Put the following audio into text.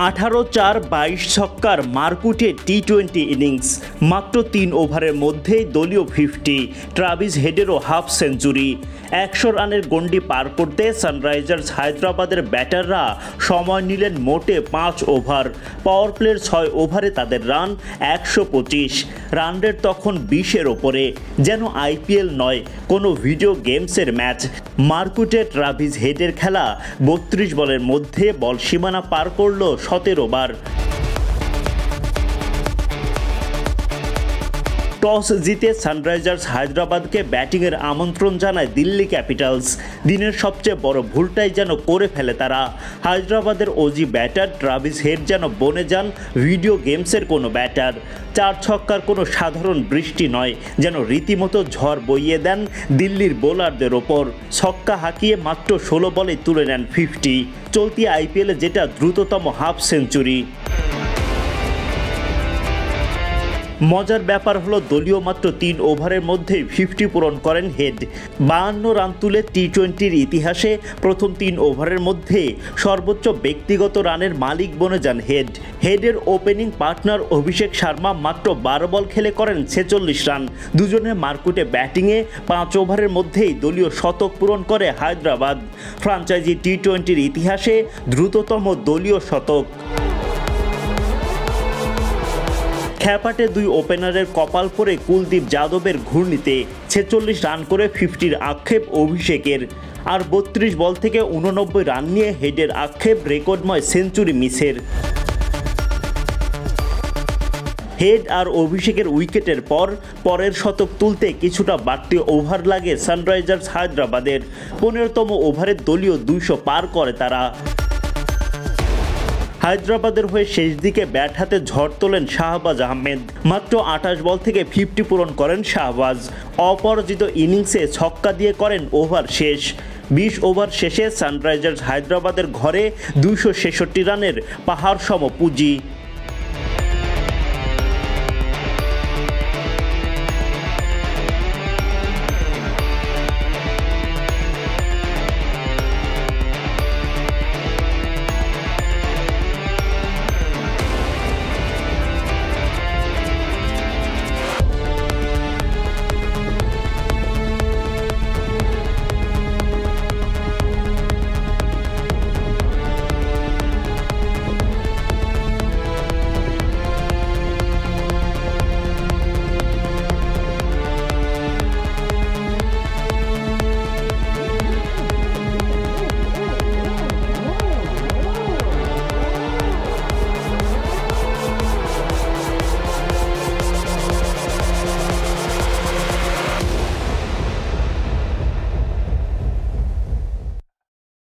18-4 22 ছক্কার মারকুটে টি-20 innings, মাত্র 3 ওভারের মধ্যেই দলীয় 50, ট্রাভিস হেডেরও হাফ সেঞ্চুরি। 100 রানের গণ্ডি পার করতে সানরাইজার্স হায়দ্রাবাদের ব্যাটাররা সময় নিলেন মোটে 5 ওভার। পাওয়ার প্লের 6 ওভারে তাদের রান 125, রান রেট তখন 20-এর ওপরে, যেন আইপিএল নয়, কোনো ভিডিও গেমসের ম্যাচ। মারকুটে ট্রাভিস হেডের খেলা 32 বলের মধ্যে বল সীমানা পার করল 17 বার। টস জিতে সানরাইজার্স হায়দ্রাবাদকে ব্যাটিংয়ের আমন্ত্রণ জানায় দিল্লি ক্যাপিটালস। দিনের সবচেয়ে বড় ভুলটাই যেন করে ফেলে তারা। হায়দ্রাবাদের ওজি ব্যাটার ট্রাভিস হেড যেন বনে যান ভিডিও গেমসের কোনো ব্যাটার। 4 ছক্কার কোনো সাধারণ বৃষ্টি নয়, যেন রীতিমতো ঝড় বইয়ে দেন দিল্লির বোলারদের ওপর। ছক্কা হাঁকিয়ে মাত্র 16 বলে তুলে নেন 50, চলতি আইপিএলে যেটা দ্রুততম হাফ সেঞ্চুরি। মজার ব্যাপার হলো দলীয় মাত্র 3 ওভারের মধ্যেই 50 পূরণ করেন হেড। 52 রান তুলে টি-20-র ইতিহাসে প্রথম 3 ওভারের মধ্যে সর্বোচ্চ ব্যক্তিগত রানের মালিক বনে যান head. হেডের opening partner Abhishek Sharma মাত্র 12 বল খেলে করেন 46 রান। দুজনে মারকুটে ব্যাটিংয়ে 5 ওভারের মধ্যেই দলীয় শতক পূরণ করে হায়দ্রাবাদ। ফ্রাঞ্চাইজি টি-20-র ইতিহাসে দ্রুততম দলীয় শতক। খ্যাপাটে 2 ওপেনারের কপাল পরে কুলদীপ যাদবের ঘূর্ণিতে 46 রান করে 50-র আক্ষেপ অভিষেকের। আর 32 বল থেকে 89 রান নিয়ে হেডের আক্ষেপ রেকর্ডময় সেঞ্চুরি মিসের। হেড আর অভিষেকের উইকেটের পরের শতক তুলতে কিছুটা বাড়তি ওভার লাগে সানরাইজার্স হায়দ্রাবাদের। 15তম ওভারে দলীয় 200 পার করে তারা। হায়দ্রাবাদের হয়ে শেষ দিকে ব্যাট হাতে ঝড় তোলেন শাহবাজ আহমেদ। মাত্র 28 বল থেকে 50 পূরণ করেন শাহবাজ। অপরাজিত ইনিংসে ছক্কা দিয়ে করেন ওভার শেষ। 20 ওভার শেষে সানরাইজার্স হায়দ্রাবাদের ঘরে 266 রানের পাহাড় সম পুঁজি।